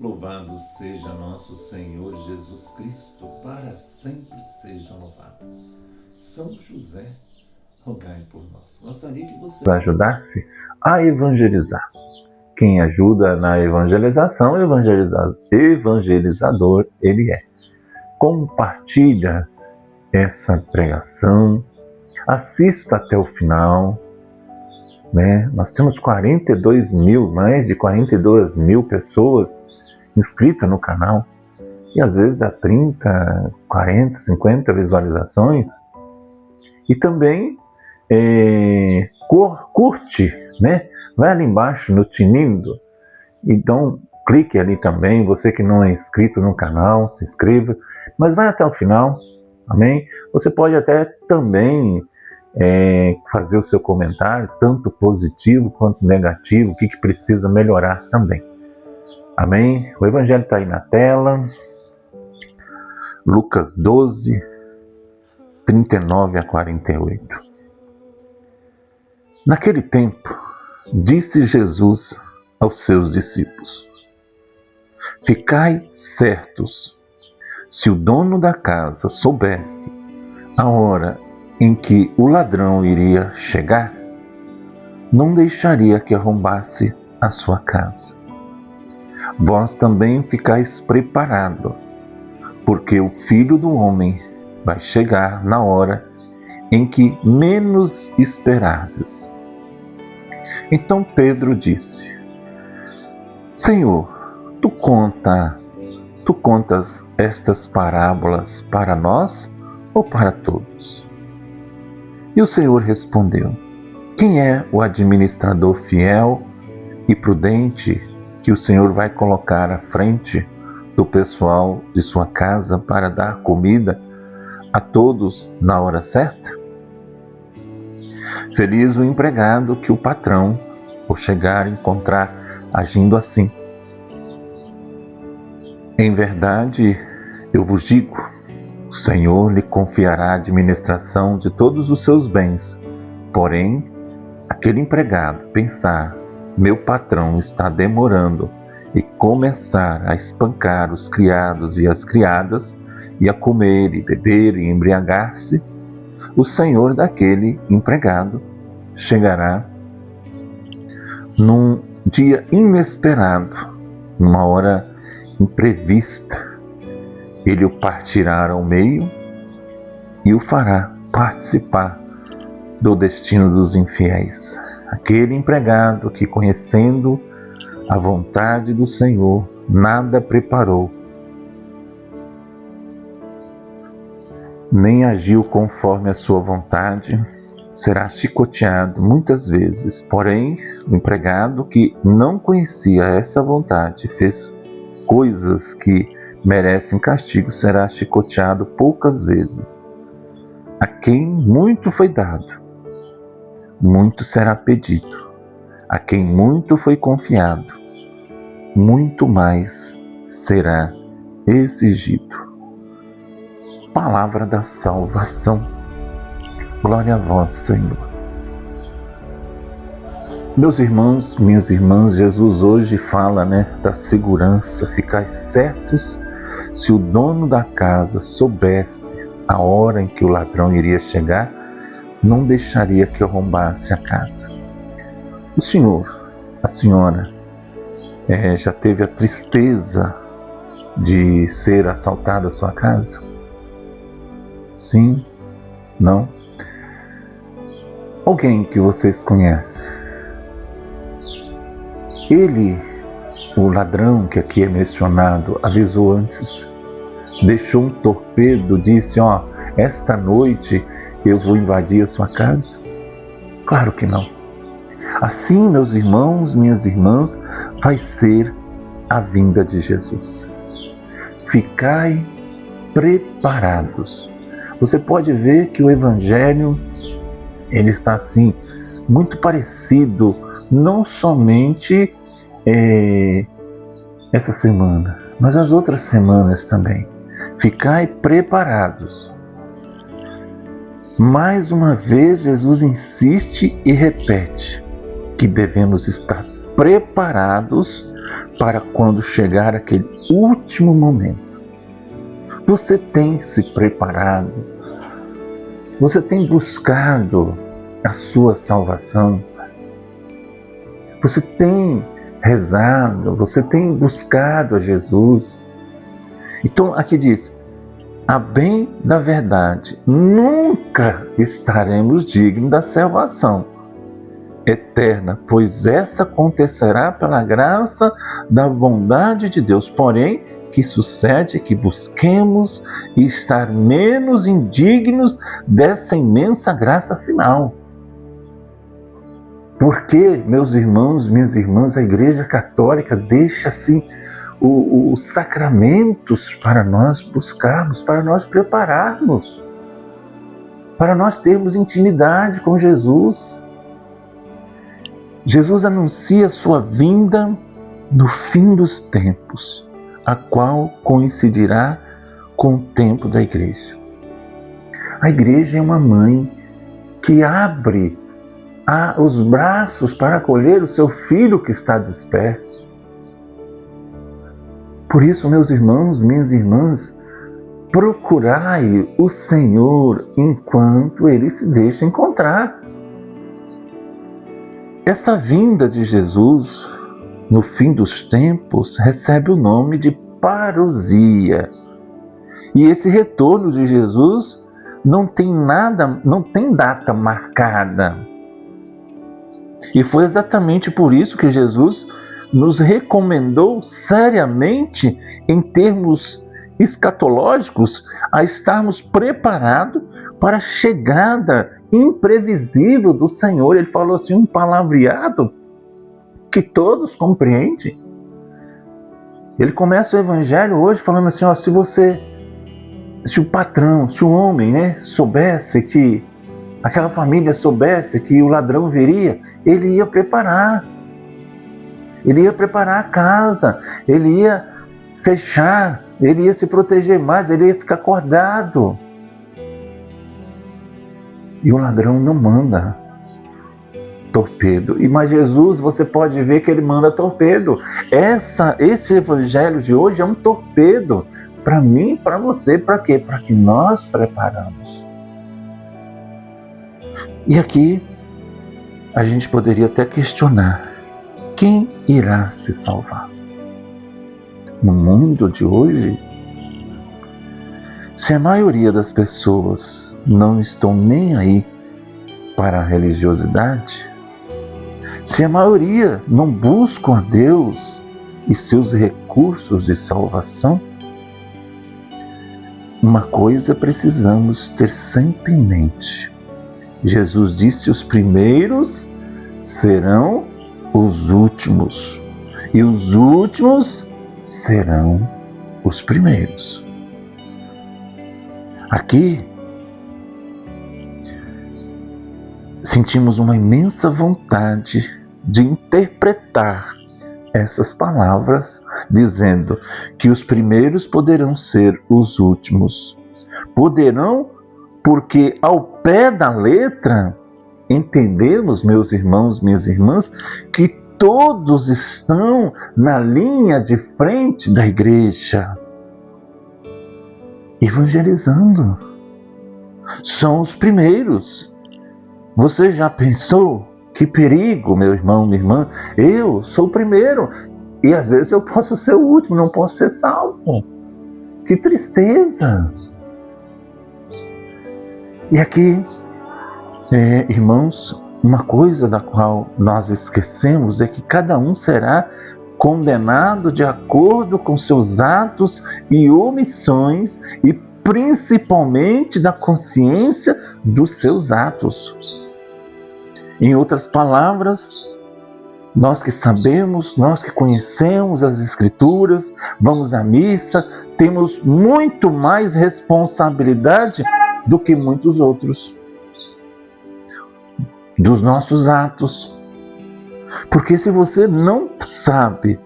Louvado seja nosso Senhor Jesus Cristo, para sempre seja louvado. São José, rogai por nós. Gostaria que você ajudasse a evangelizar. Quem ajuda na evangelização, evangelizador ele é. Compartilha essa pregação, assista até o final. Nós temos mais de 42 mil pessoas inscritas no canal. E às vezes dá 30, 40, 50 visualizações. E também curte, vai ali embaixo no tinindo. Então clique ali também, você que não é inscrito no canal, se inscreva. Mas vai até o final, amém? Você pode até também fazer o seu comentário, tanto positivo quanto negativo, o que precisa melhorar também. Amém? O Evangelho está aí na tela. Lucas 12, 39 a 48. Naquele tempo, disse Jesus aos seus discípulos: ficai certos, se o dono da casa soubesse a hora em que o ladrão iria chegar, não deixaria que arrombasse a sua casa. Vós também ficais preparados, porque o Filho do Homem vai chegar na hora em que menos esperardes. Então Pedro disse: Senhor, tu contas estas parábolas para nós ou para todos? E o Senhor respondeu: quem é o administrador fiel e prudente que o Senhor vai colocar à frente do pessoal de sua casa para dar comida a todos na hora certa? Feliz o empregado que o patrão, ao chegar, encontrar agindo assim. Em verdade, eu vos digo, o Senhor lhe confiará a administração de todos os seus bens. Porém, aquele empregado pensar: meu patrão está demorando, e começar a espancar os criados e as criadas, e a comer e beber e embriagar-se, o senhor daquele empregado chegará num dia inesperado, numa hora imprevista. Ele o partirá ao meio e o fará participar do destino dos infiéis. Aquele empregado que, conhecendo a vontade do Senhor, nada preparou, nem agiu conforme a sua vontade, será chicoteado muitas vezes. Porém, o empregado que não conhecia essa vontade, fez coisas que merecem castigo, será chicoteado poucas vezes. A quem muito foi dado, muito será pedido. A quem muito foi confiado, muito mais será exigido. Palavra da salvação. Glória a vós, Senhor. Meus irmãos, minhas irmãs, Jesus hoje fala, da segurança. Ficai certos, se o dono da casa soubesse a hora em que o ladrão iria chegar, não deixaria que arrombasse a casa. O senhor, a senhora, já teve a tristeza de ser assaltada a sua casa? Sim? Não? Alguém que vocês conhecem? Ele, o ladrão que aqui é mencionado, avisou antes, deixou um torpedo, disse: esta noite eu vou invadir a sua casa? Claro que não. Assim, meus irmãos, minhas irmãs, vai ser a vinda de Jesus. Ficai preparados. Você pode ver que o Evangelho, ele está assim, muito parecido, não somente essa semana, mas as outras semanas também. Ficai preparados. Mais uma vez, Jesus insiste e repete que devemos estar preparados para quando chegar aquele último momento. Você tem se preparado? Você tem buscado a sua salvação? Você tem rezado? Você tem buscado a Jesus? Então aqui diz, a bem da verdade, nunca estaremos dignos da salvação eterna, pois essa acontecerá pela graça da bondade de Deus. Porém, que sucede que busquemos estar menos indignos dessa imensa graça final. Porque, meus irmãos, minhas irmãs, a Igreja Católica deixa assim os sacramentos para nós buscarmos, para nós prepararmos, para nós termos intimidade com Jesus. Jesus anuncia sua vinda no fim dos tempos, a qual coincidirá com o tempo da Igreja. A Igreja é uma mãe que abre os braços para acolher o seu filho que está disperso. Por isso, meus irmãos, minhas irmãs, procurai o Senhor enquanto Ele se deixa encontrar. Essa vinda de Jesus no fim dos tempos recebe o nome de parousia. E esse retorno de Jesus não tem data marcada. E foi exatamente por isso que Jesus nos recomendou seriamente, em termos escatológicos, a estarmos preparados para a chegada imprevisível do Senhor. Ele falou assim, um palavreado que todos compreendem. Ele começa o Evangelho hoje falando assim, ó, se o patrão, se o homem, soubesse que aquela família soubesse que o ladrão viria, ele ia preparar. Ele ia preparar a casa, ele ia fechar, ele ia se proteger mais, ele ia ficar acordado. E o ladrão não manda torpedo. Mas Jesus, você pode ver que ele manda torpedo. Esse evangelho de hoje é um torpedo para mim e para você. Para quê? Para que nós preparamos. E aqui a gente poderia até questionar: quem irá se salvar? No mundo de hoje, se a maioria das pessoas não estão nem aí para a religiosidade, se a maioria não busca a Deus e seus recursos de salvação, uma coisa precisamos ter sempre em mente. Jesus disse: os primeiros serão os últimos, e os últimos serão os primeiros. Aqui sentimos uma imensa vontade de interpretar essas palavras, dizendo que os primeiros poderão ser os últimos. Poderão, porque ao pé da letra entendemos, meus irmãos, minhas irmãs, que todos estão na linha de frente da igreja, evangelizando. São os primeiros. Você já pensou? Que perigo, meu irmão, minha irmã. Eu sou o primeiro e às vezes eu posso ser o último, não posso ser salvo. Que tristeza. E aqui, irmãos, uma coisa da qual nós esquecemos é que cada um será condenado de acordo com seus atos e omissões e principalmente da consciência dos seus atos. Em outras palavras, nós que sabemos, nós que conhecemos as Escrituras, vamos à missa, temos muito mais responsabilidade do que muitos outros dos nossos atos. Porque se você não sabe,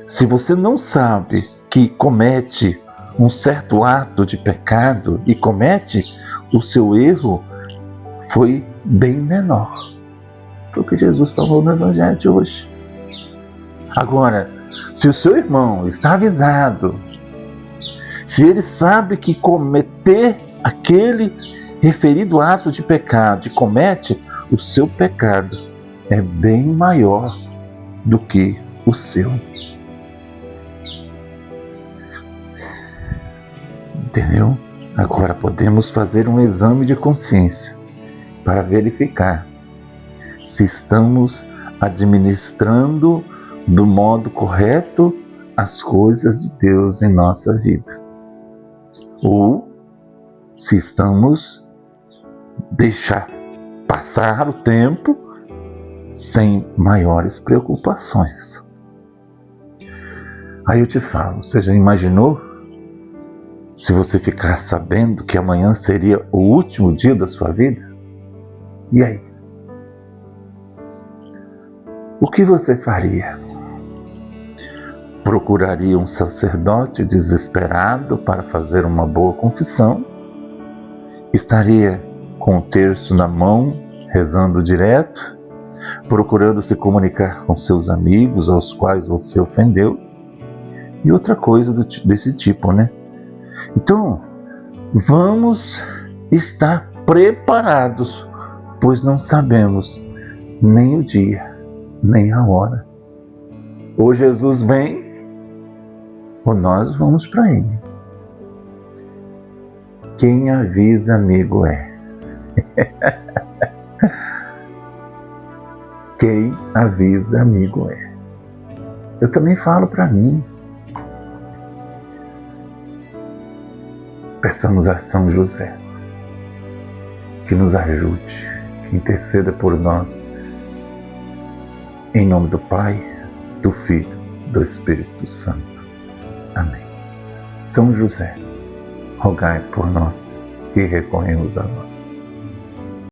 se você não sabe que comete um certo ato de pecado e comete, o seu erro foi bem menor. Foi o que Jesus falou no Evangelho de hoje. Agora, se o seu irmão está avisado, se ele sabe que cometer aquele referido ato de pecado e comete, o seu pecado é bem maior do que o seu. Entendeu? Agora podemos fazer um exame de consciência para verificar se estamos administrando do modo correto as coisas de Deus em nossa vida. Ou se estamos deixar passar o tempo sem maiores preocupações. Aí eu te falo, você já imaginou se você ficar sabendo que amanhã seria o último dia da sua vida? E aí? O que você faria? Procuraria um sacerdote desesperado para fazer uma boa confissão? Estaria com o terço na mão, rezando direto, procurando se comunicar com seus amigos aos quais você ofendeu? E outra coisa desse tipo, né? Então, vamos estar preparados, pois não sabemos nem o dia, nem a hora. Ou Jesus vem, ou nós vamos para Ele. Quem avisa, amigo, é. Quem avisa, amigo, é. Eu também falo para mim. Peçamos a São José que nos ajude, que interceda por nós. Em nome do Pai, do Filho, do Espírito Santo. Amém. São José, rogai por nós que recorremos a nós.